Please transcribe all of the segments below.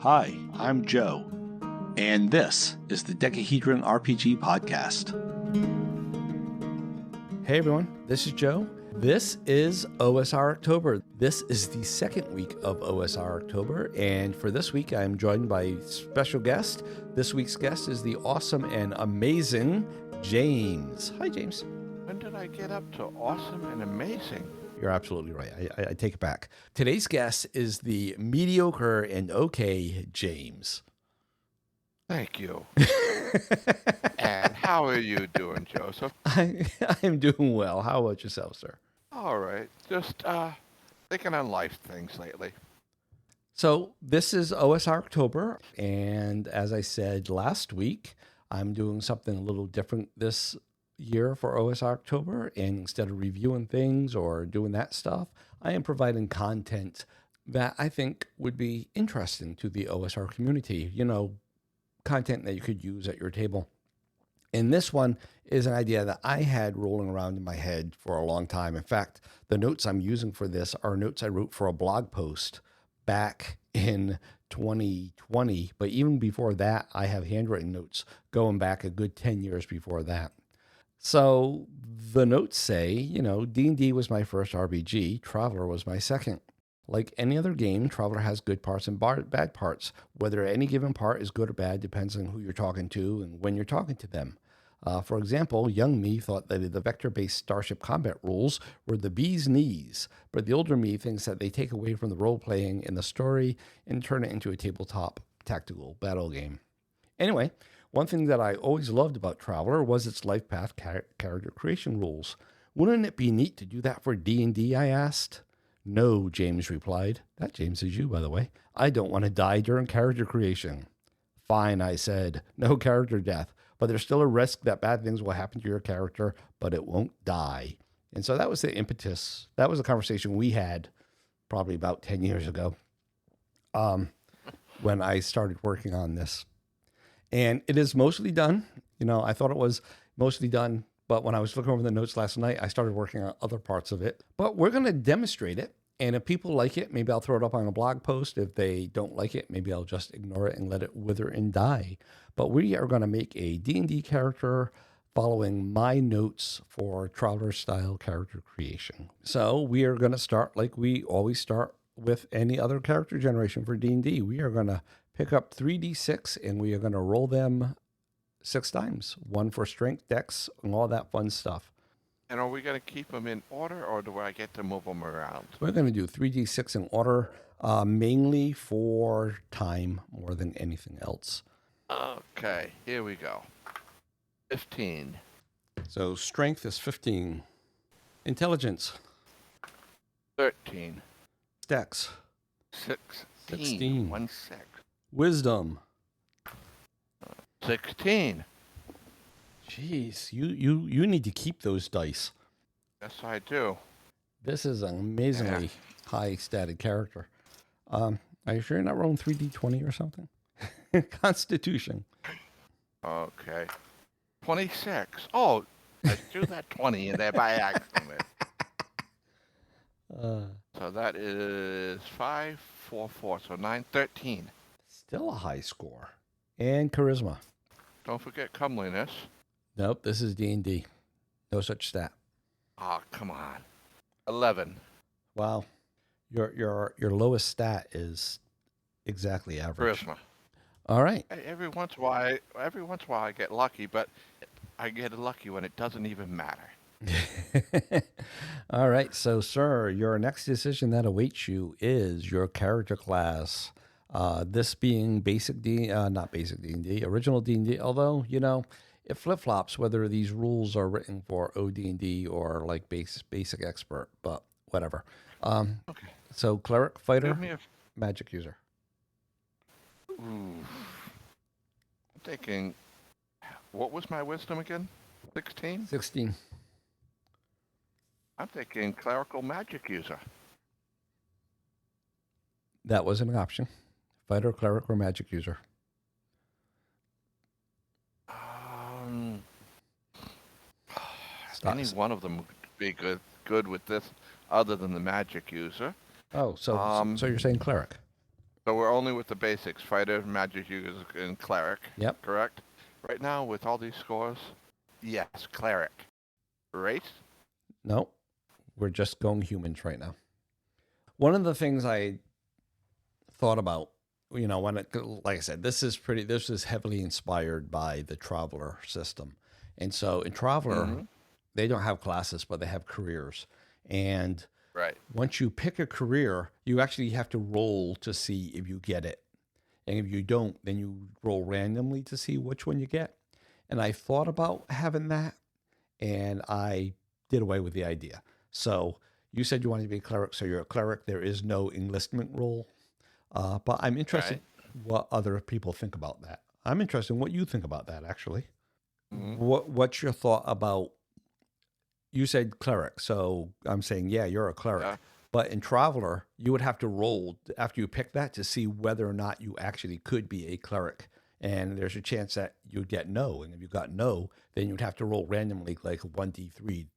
Hi, I'm Joe, and this is the Dekahedron RPG Podcast. Hey everyone, this is Joe. This is OSR October. This is the second week of OSR October, and for this week I'm joined by a special guest. This week's guest is the awesome and amazing James. Hi, James. When did I get up to awesome and amazing? You're absolutely right. I take it back. Today's guest is the mediocre and okay James. Thank you. And how are you doing, Joseph? I'm doing well. How about yourself, sir? All right. Just thinking on life things lately. So this is OSR October, and as I said last week, I'm doing something a little different this year for OSR October, and instead of reviewing things or doing that stuff, I am providing content that I think would be interesting to the OSR community, content that you could use at your table. And this one is an idea that I had rolling around in my head for a long time. In fact, the notes I'm using for this are notes I wrote for a blog post back in 2020. But even before that, I have handwritten notes going back a good 10 years before that. So the notes say, D&D was my first RPG, Traveler was my second. Like any other game, Traveler has good parts and bad parts. Whether any given part is good or bad depends on who you're talking to and when you're talking to them. For example, young me thought that the vector-based starship combat rules were the bee's knees, but the older me thinks that they take away from the role-playing in the story and turn it into a tabletop tactical battle game. Anyway, one thing that I always loved about Traveler was its life path character creation rules. Wouldn't it be neat to do that for D&D, I asked? No, James replied. That James is you, by the way. I don't want to die during character creation. Fine, I said. No character death, but there's still a risk that bad things will happen to your character, but it won't die. And so that was the impetus. That was a conversation we had probably about 10 years ago when I started working on this. And it is mostly done. I thought it was mostly done, but when I was looking over the notes last night, I started working on other parts of it. But we're going to demonstrate it. And if people like it, maybe I'll throw it up on a blog post. If they don't like it, maybe I'll just ignore it and let it wither and die. But we are going to make a D&D character following my notes for Traveler style character creation. So we are going to start like we always start with any other character generation for D&D. We are going to pick up 3d6 and we are going to roll them 6 times. 1 for strength, dex, and all that fun stuff. And are we going to keep them in order, or do I get to move them around? We're going to do 3d6 in order, mainly for time more than anything else. Okay, here we go. 15. So strength is 15. Intelligence. 13. Dex. 16. 1 6. Wisdom. 16. Jeez, you need to keep those dice. Yes, I do. This is an amazingly high stated character. Are you sure you're not rolling 3d20 or something? Constitution. Okay. 26. Oh, I threw that 20 in there by accident. So that is 5, 4, 4. So 9, 13. Still a high score. And charisma. Don't forget comeliness. Nope, this is D&D. No such stat. Oh, come on. 11. Wow. Your lowest stat is exactly average. Charisma. All right. Hey, every once in a while I get lucky, but I get lucky when it doesn't even matter. All right. So, sir, your next decision that awaits you is your character class. This being not basic D&D, original D&D, although, it flip-flops whether these rules are written for OD&D or like basic expert, but whatever. Okay. So cleric, fighter, Give me magic user. Ooh. I'm thinking, what was my wisdom again? 16? 16. I'm thinking clerical magic user. That was an option. Fighter, cleric, or magic user. Any one of them would be good with this, other than the magic user. Oh, so you're saying cleric? So we're only with the basics: fighter, magic user, and cleric. Yep. Correct. Right now, with all these scores, yes, cleric. Race? No, we're just going humans right now. One of the things I thought about, when like I said, this is heavily inspired by the Traveler system. And so in Traveler, they don't have classes, but they have careers. And Right. once you pick a career, you actually have to roll to see if you get it. And if you don't, then you roll randomly to see which one you get. And I thought about having that, and I did away with the idea. So you said you wanted to be a cleric, so you're a cleric. There is no enlistment role. But I'm interested what other people think about that. I'm interested in what you think about that, actually. What's your thought about, you said cleric, so I'm saying, yeah, you're a cleric. Yeah. But in Traveler, you would have to roll after you pick that to see whether or not you actually could be a cleric. And there's a chance that you'd get no. And if you got no, then you'd have to roll randomly, like 1d3,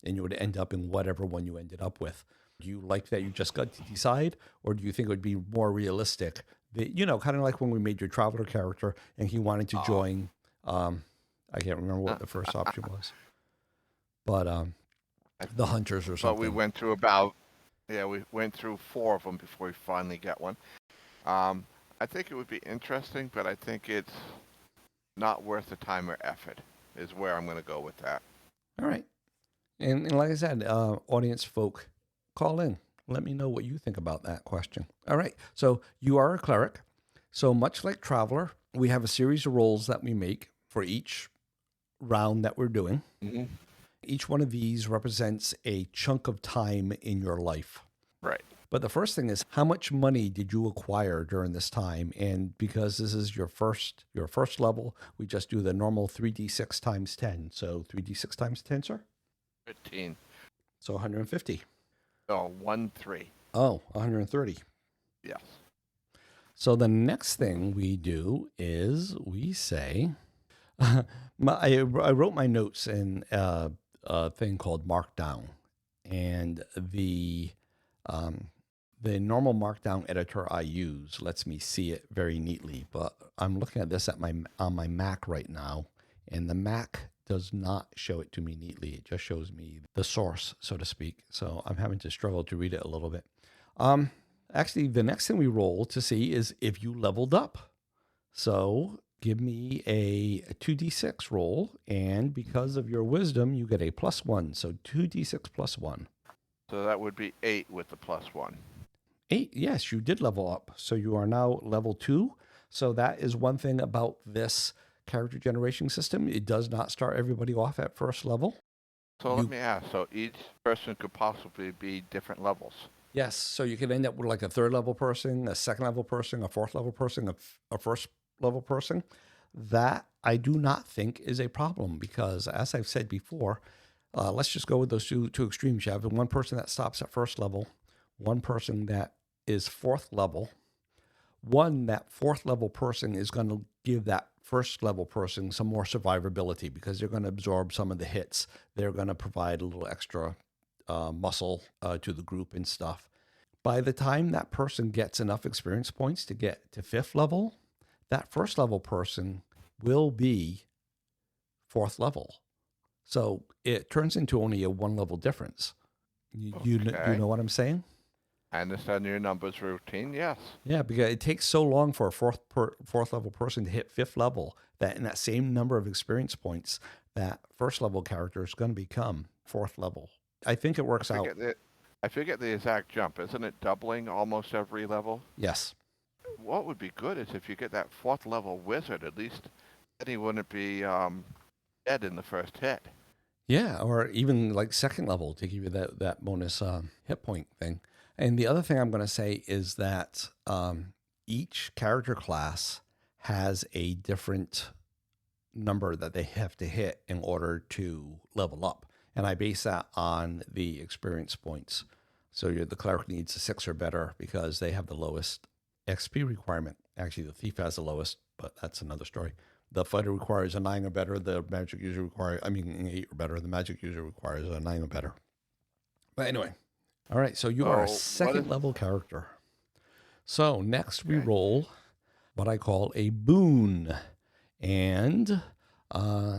and you would end up in whatever one you ended up with. Do you like that you just got to decide? Or do you think it would be more realistic? That, kind of like when we made your Traveler character and he wanted to join, I can't remember what the first option was, but the Hunters or something. But we went through we went through 4 of them before we finally get one. I think it would be interesting, but I think it's not worth the time or effort is where I'm going to go with that. All right. And like I said, audience folk, call in. Let me know what you think about that question. All right. So you are a cleric. So much like Traveler, we have a series of rolls that we make for each round that we're doing. Each one of these represents a chunk of time in your life. Right. But the first thing is, how much money did you acquire during this time? And because this is your first level, we just do the normal 3d6 times 10. So 3d6 times 10, sir? 15. So 150. Oh, 1-3. Oh, 130. Yes. So the next thing we do is we say, I wrote my notes in a thing called Markdown. And the normal Markdown editor I use lets me see it very neatly, but I'm looking at this on my Mac right now, and the Mac does not show it to me neatly. It just shows me the source, so to speak. So I'm having to struggle to read it a little bit. Actually, the next thing we roll to see is if you leveled up. So give me a 2d6 roll, and because of your wisdom, you get a +1. So 2d6 +1. So that would be 8 with the +1. 8, yes, you did level up. So you are now level 2. So that is one thing about this character generation system. It does not start everybody off at first level. So let me ask, so each person could possibly be different levels? Yes, so you could end up with like a 3rd level person, a 2nd level person, a 4th level person, a 1st level person. That I do not think is a problem because, as I've said before, let's just go with those two extremes. You have one person that stops at 1st level, one person that is 4th level. That 4th level person is going to give that 1st level person some more survivability because they're going to absorb some of the hits. They're going to provide a little extra muscle to the group and stuff. By the time that person gets enough experience points to get to 5th level, that 1st level person will be 4th level. So it turns into only a 1 level difference. You know what I'm saying? I understand your numbers routine, yes. Yeah, because it takes so long for a 4th level person to hit 5th level that in that same number of experience points, that 1st level character is going to become 4th level. I think it works out. I forget the exact jump. Isn't it doubling almost every level? Yes. What would be good is if you get that 4th level wizard, at least then he wouldn't be dead in the first hit. Yeah, or even like 2nd level to give you that bonus hit point thing. And the other thing I'm going to say is that each character class has a different number that they have to hit in order to level up. And I base that on the experience points. So the cleric needs a 6 or better because they have the lowest XP requirement. Actually, the thief has the lowest, but that's another story. The fighter requires a 9 or better. The magic user requires, an 8 or better. The magic user requires a 9 or better. But anyway, all right. So you are a 2nd level character. So next we Okay. roll what I call a boon. And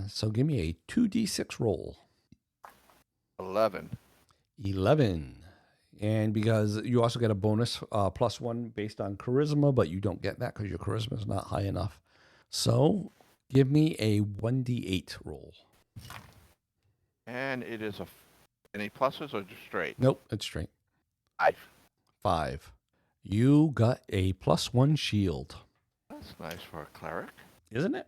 so give me a 2d6 roll. 11. 11. And because you also get a bonus +1 based on charisma, but you don't get that because your charisma is not high enough. So give me a 1d8 roll. And it is any pluses or just straight? Nope, it's straight. 5. 5. You got a +1 shield. That's nice for a cleric. Isn't it?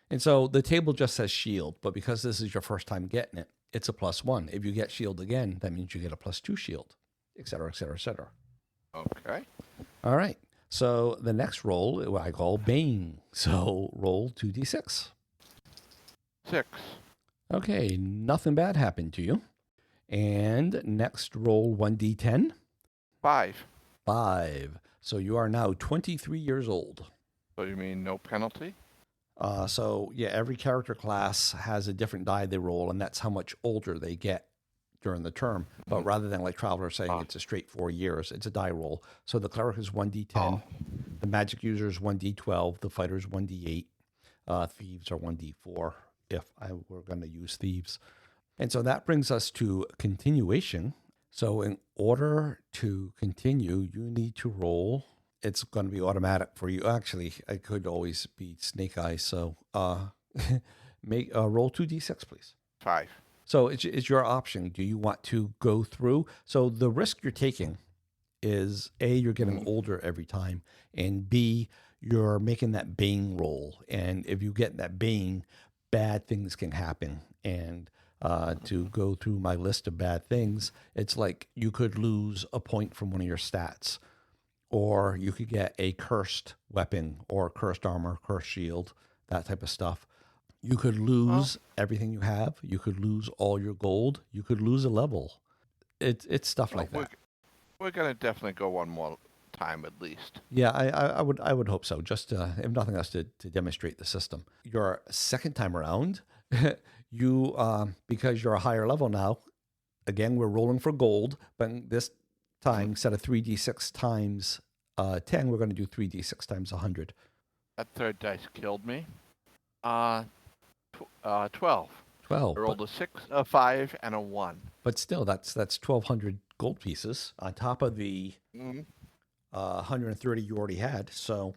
And so the table just says shield, but because this is your first time getting it, it's a +1. If you get shield again, that means you get a +2 shield, et cetera, et cetera, et cetera. Okay. All right. So the next roll I call Bane. So roll 2d6. 6. Okay, nothing bad happened to you. And next roll 1d10. 5. 5. So you are now 23 years old. So you mean no penalty? So yeah, every character class has a different die they roll, and that's how much older they get during the term. But rather than like Traveler saying it's a straight 4 years, it's a die roll. So the cleric is 1d10, the magic user is 1d12, the fighter is 1d8, thieves are 1d4 if I were going to use thieves. And so that brings us to continuation. So in order to continue, you need to roll. It's going to be automatic for you. Actually, I could always be Snake Eyes. So make roll 2d6, please. 5. So it's your option. Do you want to go through? So the risk you're taking is A, you're getting older every time, and B, you're making that Bane roll. And if you get that Bane, bad things can happen. And to go through my list of bad things, it's like you could lose a point from one of your stats, or you could get a cursed weapon or cursed armor, cursed shield, that type of stuff. You could lose everything you have. You could lose all your gold. You could lose a level. It's stuff like that. We're going to definitely go one more time at least. Yeah, I would hope so. Just if nothing else to demonstrate the system. Your second time around, you because you're a higher level now. Again, we're rolling for gold, but this time instead of 3d6 times 10, we're going to do 3d6 times 100. That third dice killed me. 12. 12. I rolled a 6, a 5, and a 1. But still, that's 1,200 gold pieces on top of the 130 you already had. So,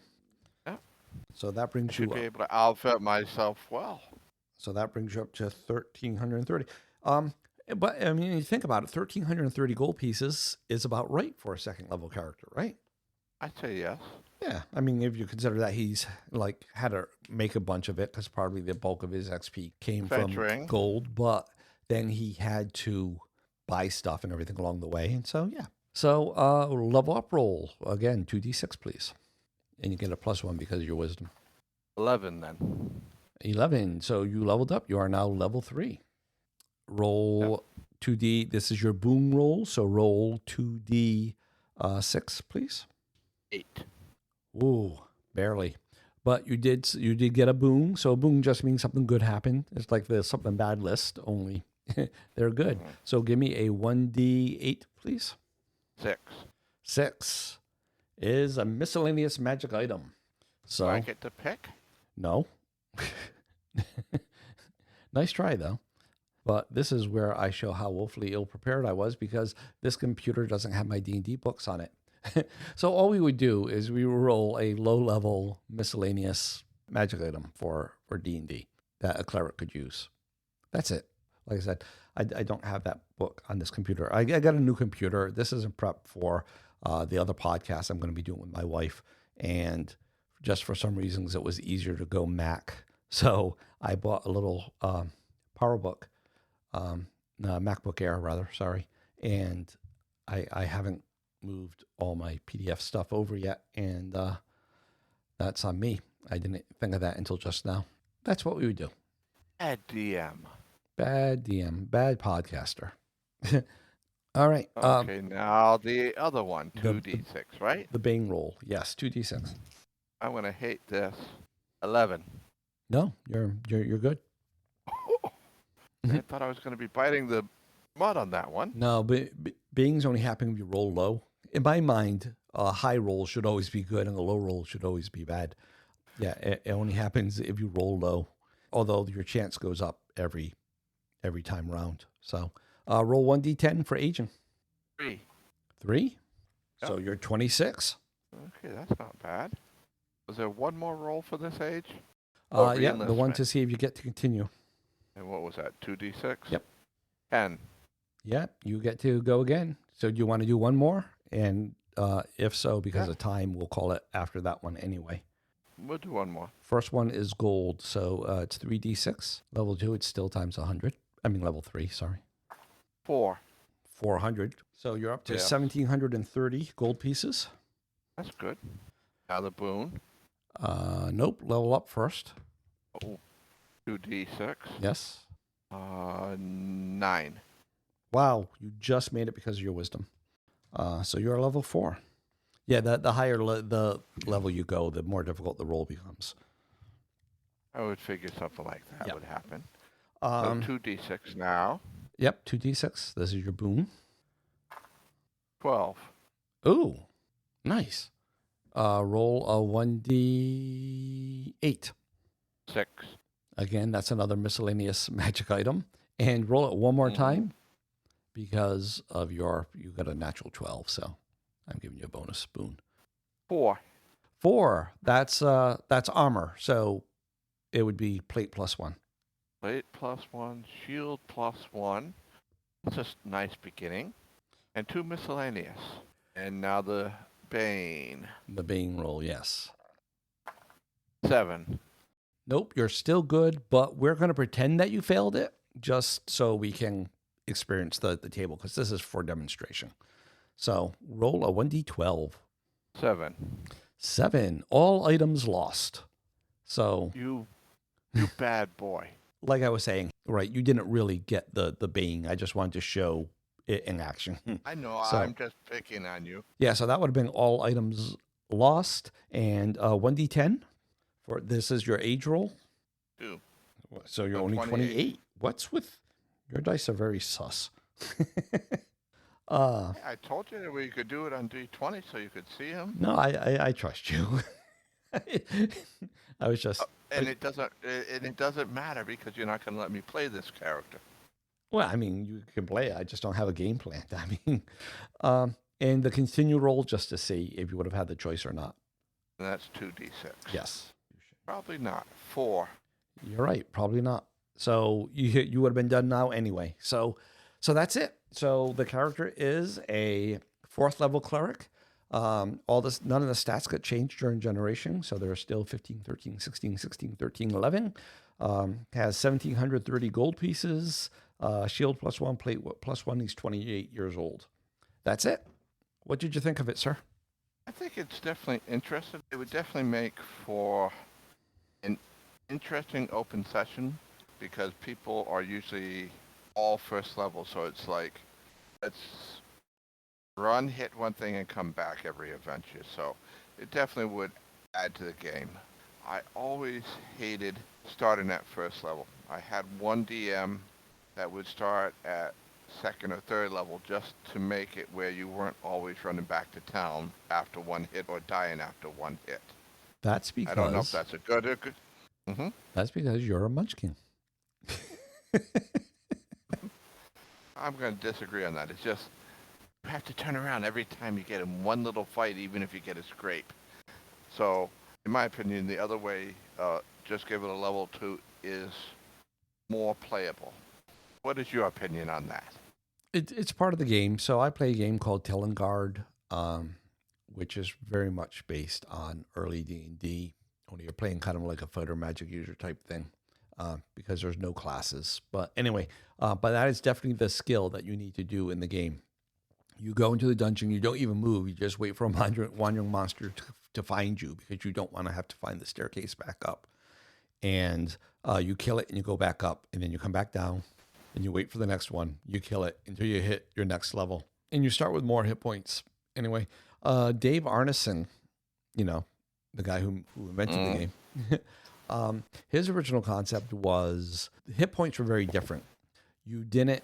so that brings I should you be able to outfit myself well. So that brings you up to 1,330. But I mean, you think about it, 1,330 gold pieces is about right for a second level character, right? I'd say yes. Yeah, I mean, if you consider that he's like had to make a bunch of it, because probably the bulk of his XP came from gold, but then he had to buy stuff and everything along the way. And so, yeah. So level up roll, again, 2d6, please. And you get a +1 because of your wisdom. 11 then. 11. So you leveled up. You are now level 3. Roll 2d. This is your boom roll. So roll 2d6, please. 8. Ooh, barely. But you did get a boon. So a boon just means something good happened. It's like the something bad list, only they're good. So give me a 1d8, please. 6. 6 is a miscellaneous magic item. So Do I get to pick? No. Nice try, though. But this is where I show how woefully ill-prepared I was, because this computer doesn't have my D&D books on it. So all we would do is we roll a low-level miscellaneous magic item for D&D that a cleric could use. That's it. Like I said, I don't have that book on this computer. I got a new computer. This is in prep for the other podcast I'm going to be doing with my wife. And just for some reasons, it was easier to go Mac. So I bought a little PowerBook, MacBook Air rather, sorry. And I haven't moved all my PDF stuff over yet. And that's on me. I didn't think of that until just now. That's what we would do. Bad DM. Bad DM, bad podcaster. All right. Okay, now the other one, 2d6, right? The Bane roll. Yes, 2d6. I'm going to hate this. 11. No, you're good. I thought I was going to be biting the mud on that one. No, but Bing's only happening if you roll low. In my mind, a high roll should always be good and a low roll should always be bad. Yeah, it only happens if you roll low, although your chance goes up every time around. So roll 1d10 for aging. 3. 3? Yep. So you're 26. Okay, that's not bad. Was there one more roll for this age? Yeah, the one to see if you get to continue. And what was that, 2d6? Yep. 10. Yeah, you get to go again. So do you want to do one more? And if so, because of time, we'll call it after that one anyway. We'll do one more. First one is gold, so it's 3d6. Level 2, it's still times 100. I mean, level 3, sorry. 4. 400. So you're up to 1,730 gold pieces. That's good. Now the boon. Nope, level up first. Oh, 2d6. Yes. 9. Wow, you just made it because of your wisdom. So you're level 4. Yeah, the higher the level you go, the more difficult the roll becomes. I would figure something like that would happen. So 2d6 now. Yep, 2d6. This is your boon. 12. Ooh, nice. Roll a 1d8. 6. Again, that's another miscellaneous magic item. And roll it one more time because of you got a natural 12, so I'm giving you a bonus boon. 4. 4. That's armor, so it would be plate +1. Plate +1, shield +1. That's a nice beginning. And 2 miscellaneous. And now the Bane. The Bane roll, yes. 7. Nope, you're still good, but we're going to pretend that you failed it just so we can experience the table, because this is for demonstration. So roll a 1d12. 7. 7. All items lost. So You bad boy. like I was saying, right, you didn't really get the Bane. I just wanted to show it in action. I know, So- I'm just picking on you. Yeah, so that would have been all items lost. And 1d10 for this is your age roll. 2. So you're So only 28. 28. What's with your dice are very sus. I told you that we could do it on D20 so you could see him. No, I trust you. I was just And it doesn't matter because you're not going to let me play this character. well, I mean, you can play it. I just don't have a game plan. I mean, and the continue roll just to see if you would have had the choice or not. And that's 2d6. Yes. Probably not. 4. You're right. Probably not. So you would have been done now anyway. So that's it. So the character is a 4th level cleric. None of the stats got changed during generation. So there are still 15, 13, 16, 16, 13, 11. Has 1,730 gold pieces, shield +1, plate +1. He's 28 years old. That's it. What did you think of it, sir? I think it's definitely interesting. It would definitely make for an interesting open session because people are usually all first level. So it's like, let's run, hit one thing, and come back every adventure. So it definitely would add to the game. I always hated starting at first level. I had one DM that would start at 2nd or 3rd level just to make it where you weren't always running back to town after one hit or dying after one hit. That's because I don't know if that's a good or good. That's because you're a munchkin. I'm going to disagree on that. It's just you have to turn around every time you get in one little fight, even if you get a scrape. So, in my opinion, the other way, just give it a level 2, is more playable. What is your opinion on that? It's part of the game. So I play a game called Telengard, which is very much based on early D&D. Only you're playing kind of like a fighter magic user type thing because there's no classes. But anyway, but that is definitely the skill that you need to do in the game. You go into the dungeon, you don't even move. You just wait for a wandering monster to find you because you don't want to have to find the staircase back up. And you kill it and you go back up and then you come back down and you wait for the next one. You kill it until you hit your next level. And you start with more hit points. Anyway, Dave Arneson, the guy who invented the game, his original concept was hit points were very different. You didn't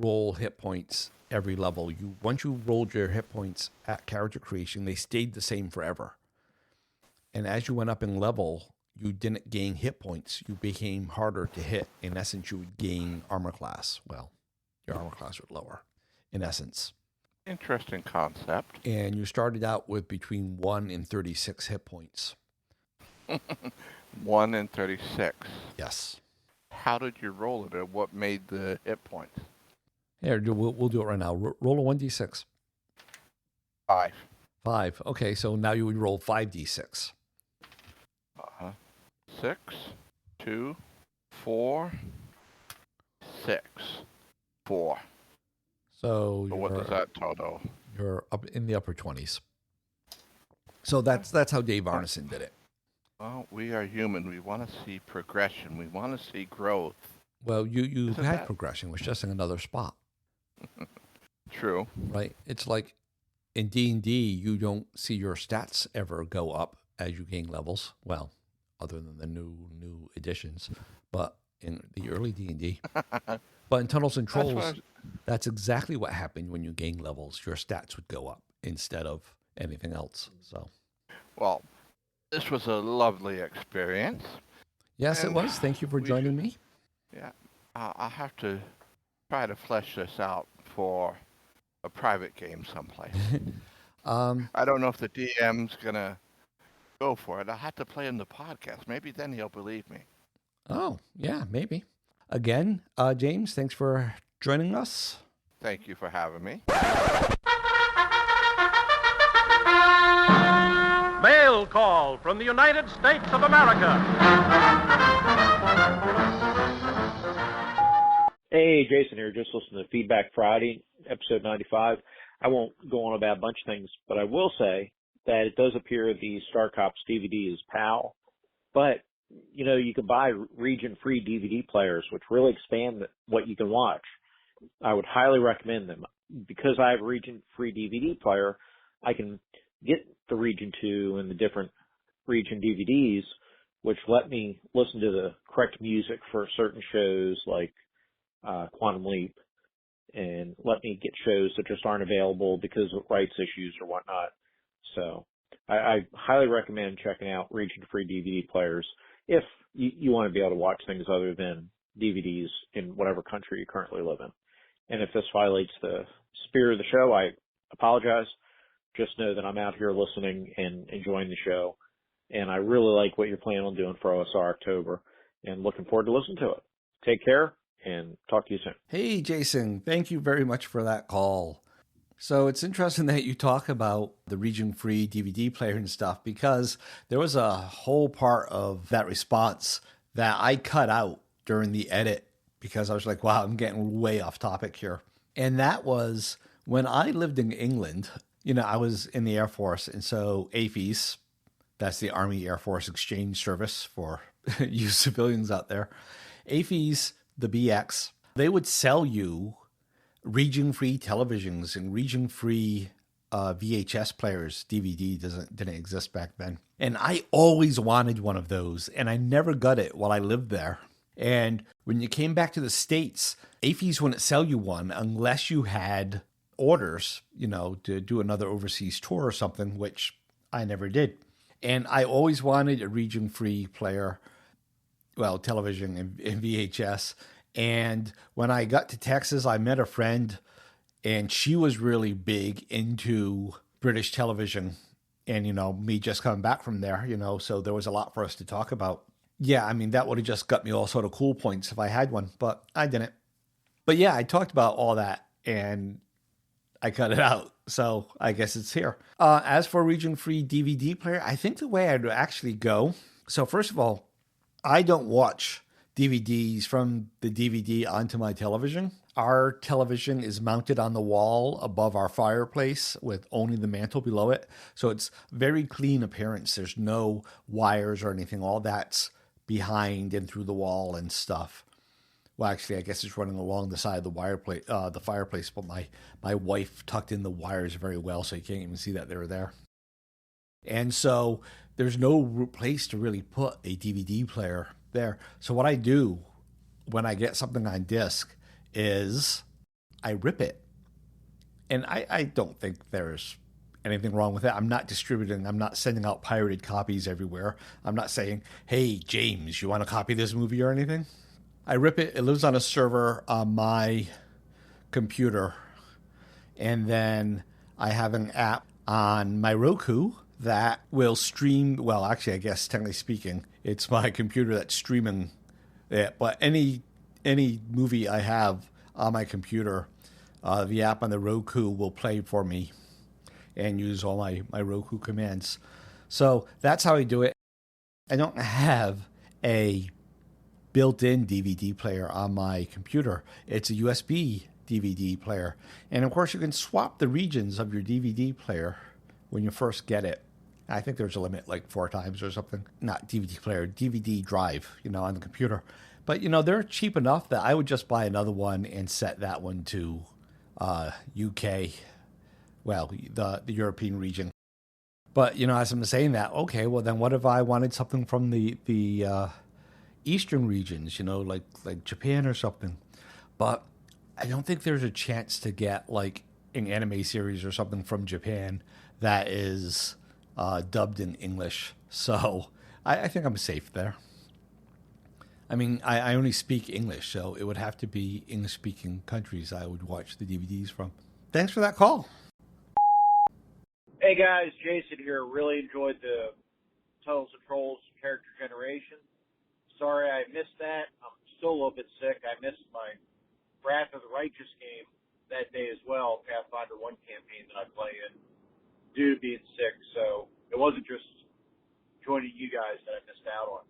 roll hit points every level. Once you rolled your hit points at character creation, they stayed the same forever. And as you went up in level, you didn't gain hit points. You became harder to hit. In essence, you would gain armor class. Well, your armor class would lower, in essence. Interesting concept. And you started out with between 1 and 36 hit points. 1 in 36. Yes. How did you roll it, or what made the hit points? Here, we'll do it right now. Roll a 1d6. 5. 5. Okay, so now you would roll 5d6. 6, 2, 4, 6, 4. So what does that total? You're up in the upper 20s. So that's how Dave Arneson did it. Well, we are human. We want to see progression. We want to see growth. Well, you had progression. It was just in another spot. True. Right? It's like in D&D, you don't see your stats ever go up as you gain levels. Well, other than the new editions. But in the early D&D. But in Tunnels and Trolls, that's exactly what happened when you gain levels. Your stats would go up instead of anything else. So, well, this was a lovely experience. Yes, it was. Thank you for joining me. Yeah, I'll have to try to flesh this out for a private game someplace. I don't know if the DM's gonna go for it. I have to play in the podcast. Maybe then he'll believe me. Oh, yeah, maybe. Again, James, thanks for joining us. Thank you for having me. Mail call from the United States of America. Hey, Jason here. Just listening to Feedback Friday, episode 95. I won't go on about a bunch of things, but I will say that it does appear the Star Cops DVD is PAL, but you can buy region-free DVD players, which really expand what you can watch. I would highly recommend them. Because I have a region-free DVD player, I can get the Region 2 and the different region DVDs, which let me listen to the correct music for certain shows like Quantum Leap, and let me get shows that just aren't available because of rights issues or whatnot. So I highly recommend checking out region-free DVD players if you want to be able to watch things other than DVDs in whatever country you currently live in. And if this violates the spirit of the show, I apologize. Just know that I'm out here listening and enjoying the show. And I really like what you're planning on doing for OSR October and looking forward to listening to it. Take care and talk to you soon. Hey, Jason, thank you very much for that call. So it's interesting that you talk about the region-free DVD player and stuff, because there was a whole part of that response that I cut out during the edit because I was like, wow, I'm getting way off topic here. And that was when I lived in England, I was in the Air Force. And so AFES, that's the Army Air Force Exchange Service for you civilians out there. AFES, the BX, they would sell you region-free televisions and region-free VHS players. DVD didn't exist back then. And I always wanted one of those, and I never got it while I lived there. And when you came back to the States, AFES wouldn't sell you one unless you had orders, to do another overseas tour or something, which I never did. And I always wanted a region-free player, television and VHS. And when I got to Texas, I met a friend, and she was really big into British television. And, me just coming back from there, so there was a lot for us to talk about. Yeah, that would have just got me all sort of cool points if I had one, but I didn't. But yeah, I talked about all that, and I cut it out. So I guess it's here. As for region-free DVD player, I think the way I'd actually go. So first of all, I don't watch DVDs from the DVD onto my television. Our television is mounted on the wall above our fireplace with only the mantle below it. So it's very clean appearance. There's no wires or anything. All that's behind and through the wall and stuff. Well, actually, I guess it's running along the side of the fireplace, but my wife tucked in the wires very well, so you can't even see that they were there. And so there's no place to really put a DVD player there. So what I do when I get something on disc is I rip it. And I don't think there's anything wrong with it. I'm not distributing. I'm not sending out pirated copies everywhere. I'm not saying, hey, James, you want to copy this movie or anything? I rip it. It lives on a server on my computer. And then I have an app on my Roku that will stream. Well, actually, I guess technically speaking, it's my computer that's streaming it. But any movie I have on my computer, the app on the Roku will play for me and use all my Roku commands. So that's how I do it. I don't have a built-in DVD player on my computer. It's a USB DVD player. And of course, you can swap the regions of your DVD player when you first get it. I think there's a limit, like 4 times or something. Not DVD player, DVD drive, on the computer. But, they're cheap enough that I would just buy another one and set that one to UK, well, the European region. But, as I'm saying that, okay, well, then what if I wanted something from the Eastern regions, like Japan or something? But I don't think there's a chance to get, like, an anime series or something from Japan that is dubbed in English. So I think I'm safe there. I mean, I only speak English, so it would have to be English-speaking countries I would watch the DVDs from. Thanks for that call. Hey guys, Jason here. Really enjoyed the Tunnels and Trolls character generation. Sorry I missed that. I'm still a little bit sick. I missed my Wrath of the Righteous game that day as well, Pathfinder 1 campaign that I play in, due to being sick. So it wasn't just joining you guys that I missed out on.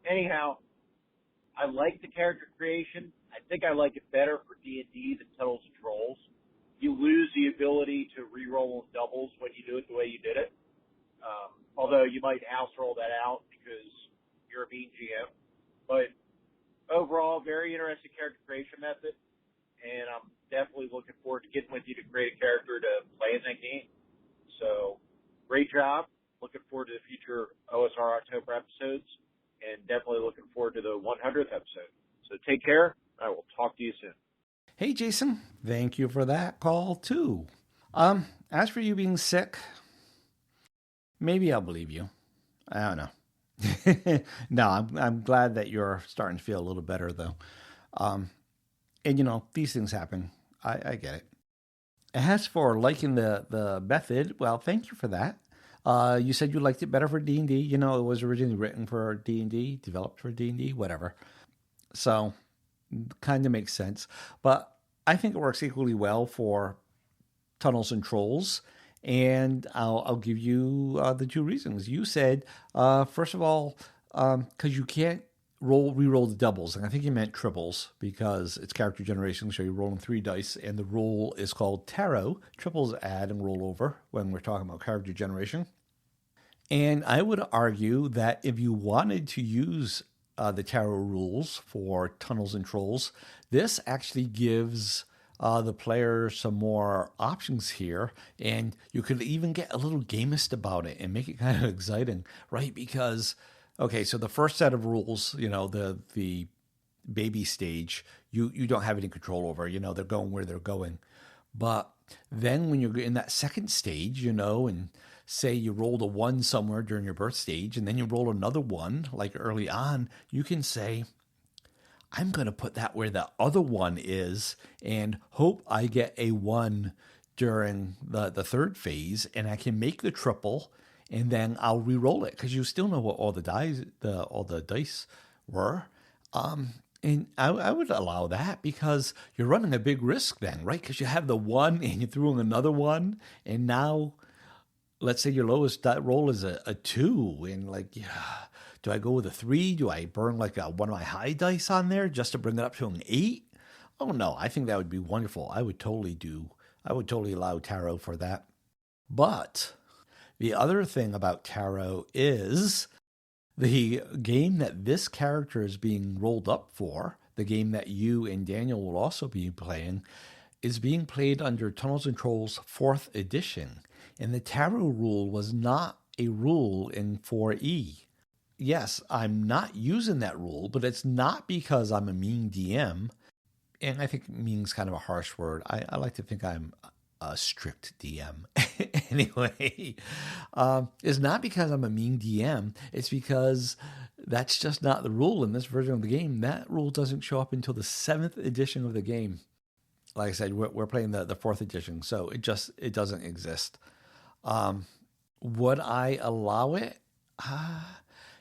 Anyhow, I like the character creation. I think I like it better for D&D than Tunnels and Trolls. You lose the ability to re-roll on doubles when you do it the way you did it. Although you might house roll that out because you're a mean GM. But overall, very interesting character creation method. And I'm definitely looking forward to getting with you to create a character to play in that game. So, great job. Looking forward to the future OSR October episodes. And definitely looking forward to the 100th episode. So take care. I will talk to you soon. Hey, Jason. Thank you for that call, too. As for you being sick, maybe I'll believe you. I don't know. No, I'm glad that you're starting to feel a little better, though. And, these things happen. I get it. As for liking the method, well, thank you for that. You said you liked it better for D&D. It was originally written for D&D, developed for D&D, whatever. So, kind of makes sense. But I think it works equally well for Tunnels and Trolls. And I'll give you the 2 reasons. You said, first of all, because you can't re-roll the doubles. And I think you meant triples because it's character generation. So you're rolling 3 dice. And the roll is called tarot. Triples add and roll over when we're talking about character generation. And I would argue that if you wanted to use the tarot rules for Tunnels and Trolls, this actually gives the player some more options here. And you could even get a little gamist about it and make it kind of exciting, right? Because, okay, so the first set of rules, the baby stage, you don't have any control over. They're going where they're going. But then when you're in that second stage, and say you rolled a 1 somewhere during your birth stage, and then you roll another 1, like early on, you can say, I'm going to put that where the other 1 is and hope I get a 1 during the third phase, and I can make the triple, and then I'll re-roll it, because you still know what all the dice were. And I would allow that because you're running a big risk then, right? Because you have the 1 and you threw in another 1, and now let's say your lowest roll is a 2, and do I go with a 3? Do I burn one of my high dice on there just to bring it up to an 8? Oh no, I think that would be wonderful. I would totally allow tarot for that. But the other thing about tarot is the game that this character is being rolled up for, the game that you and Daniel will also be playing, is being played under Tunnels and Trolls 4th edition. And the tarot rule was not a rule in 4E. Yes, I'm not using that rule, but it's not because I'm a mean DM. and I think mean is kind of a harsh word. I like to think I'm a strict DM. Anyway, it's not because I'm a mean DM. It's because that's just not the rule in this version of the game. That rule doesn't show up until the 7th edition of the game. Like I said, we're playing the 4th edition, so it doesn't exist. Would I allow it?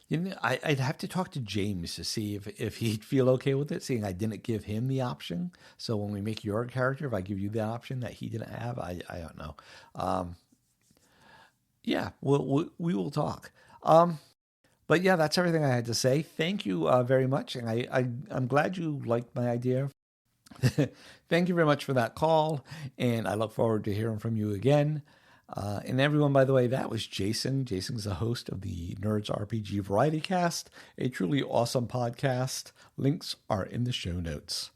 I'd have to talk to James to see if he'd feel okay with it, seeing I didn't give him the option. So when we make your character, if I give you the option that he didn't have, I don't know. Yeah, we will talk. But yeah, that's everything I had to say. Thank you very much, and I'm glad you liked my idea. Thank you very much for that call, and I look forward to hearing from you again. And everyone, by the way, that was Jason. Jason's the host of the Nerds RPG Variety Cast, a truly awesome podcast. Links are in the show notes.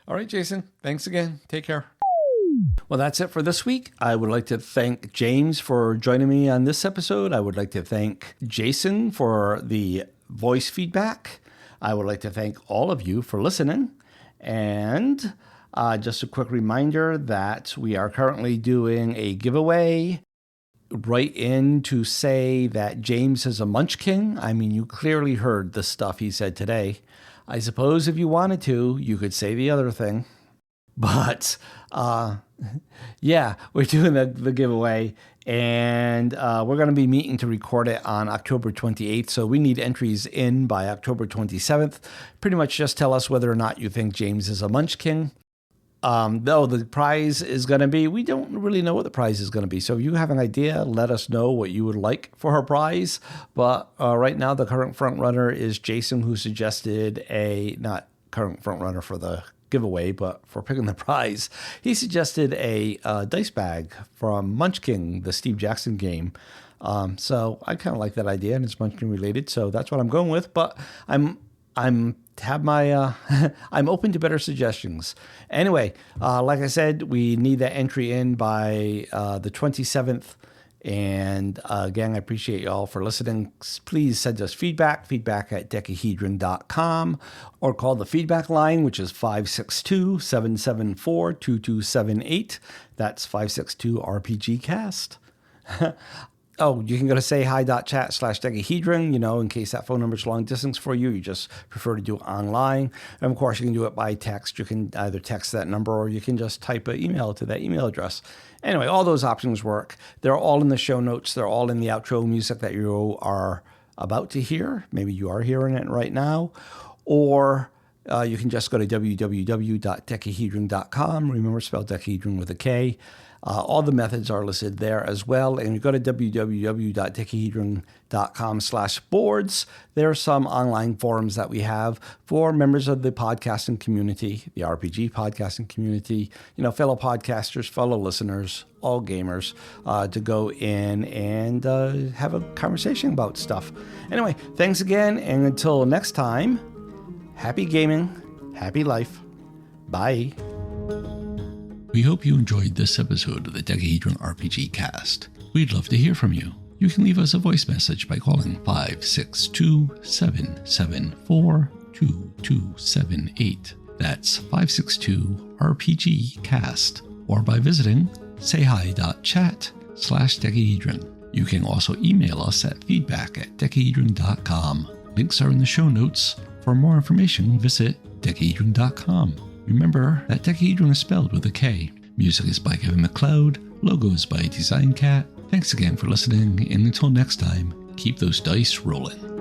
All right, Jason, thanks again. Take care. Well, that's it for this week. I would like to thank James for joining me on this episode. I would like to thank Jason for the voice feedback. I would like to thank all of you for listening. And just a quick reminder that we are currently doing a giveaway. Write in to say that James is a munchkin. I mean, you clearly heard the stuff he said today. I suppose if you wanted to, you could say the other thing. But yeah, we're doing the giveaway. And we're going to be meeting to record it on October 28th. So we need entries in by October 27th. Pretty much just tell us whether or not you think James is a munchkin. Though the prize is going to be, we don't really know what the prize is going to be. So if you have an idea, let us know what you would like for a prize. But right now, the current front runner is Jason, who suggested not current front runner for the giveaway, but for picking the prize, he suggested a dice bag from Munchkin, the Steve Jackson game. So I kind of like that idea, and it's Munchkin related, so that's what I'm going with. But I'm open to better suggestions. Anyway, like I said, we need that entry in by the 27th. And again, I appreciate you all for listening. Please send us feedback at Dekahedron.com, or call the feedback line, which is 562-774-2278. That's 562 RPG Cast. Oh, you can go to sayhi.chat/Dekahedron, in case that phone number is long distance for you. You just prefer to do it online. And of course, you can do it by text. You can either text that number, or you can just type an email to that email address. Anyway, all those options work. They're all in the show notes. They're all in the outro music that you are about to hear. Maybe you are hearing it right now. Or you can just go to www.dekahedron.com. Remember, spell Dekahedron with a K. All the methods are listed there as well. And you go to www.dekahedron.com/boards. There are some online forums that we have for members of the podcasting community, the RPG podcasting community, fellow podcasters, fellow listeners, all gamers, to go in and have a conversation about stuff. Anyway, thanks again. And until next time, happy gaming, happy life. Bye. We hope you enjoyed this episode of the Dekahedron RPG Cast. We'd love to hear from you. You can leave us a voice message by calling 562-774-2278. That's 562-RPG-CAST. Or by visiting sayhi.chat/Dekahedron. You can also email us at feedback@dekahedron.com. Links are in the show notes. For more information, visit dekahedron.com. Remember that Dekahedron is spelled with a K. Music is by Kevin MacLeod. Logos by Design Cat. Thanks again for listening, and until next time, keep those dice rolling.